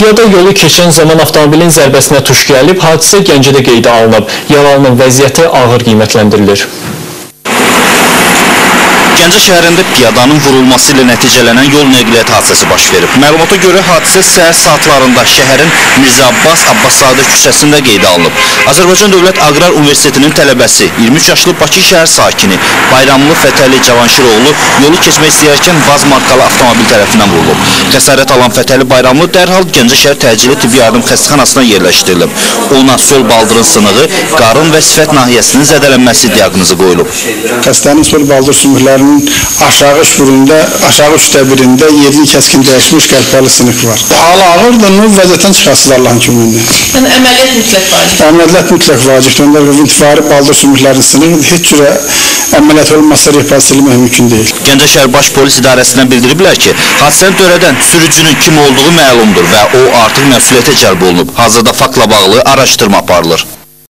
Piyada yolu keçən zaman avtomobilin zərbəsinə tuş gəlib, hadisə Gəncədə qeydə alınıb. Yaralının vəziyyəti ağır qiymətləndirilir. Gəncə şəhərində piyadanın vurulması ilə nəticələnən yol nəqliyyat hadisəsi baş verib. Məlumata görə hadisə səhər saatlarında şəhərin Mirzə Abbaszadə küçəsində qeydə alınıb. Azərbaycan Dövlət Aqrar Universitetinin tələbəsi, 23 yaşlı Bakı şəhər sakini Bayramlı Fətəli Cavanşiroğlu yolu keçmək istəyərkən Vaz markalı avtomobil tərəfindən vurulub. Xəsarət alan Fətəli Bayramlı dərhal Gəncə şəhər təcili tibbi yardım xəstəxanasına yerləşdirilib. Ona sol baldırın sınığı, qarın və sifət nahiyəsinin zədələnməsi diaqnozu qoyulub. Xəstənin sol baldır sümüklərinin aşağı üçdə birində yeri kəskin dəyişmiş qəlpəli sınıq var. Halı ağırdır, vəziyyətdən çıxarsız Allahın köməyində. Yəni əməliyyat mütləq vacibdir. Əməliyyat mütləq vacibdir. İntifari baldır sümüklərinin sınığı heç cürə əməliyyat olmasa repasilmək mümkün deyil. Gəncə şəhər Baş Polis İdarəsindən bildiriblər ki, hadisəni törədən sürücünün kim olduğu məlumdur və o artıq məsuliyyətə cəlb olunub. Hazırda faktla bağlı araşdırma aparılır.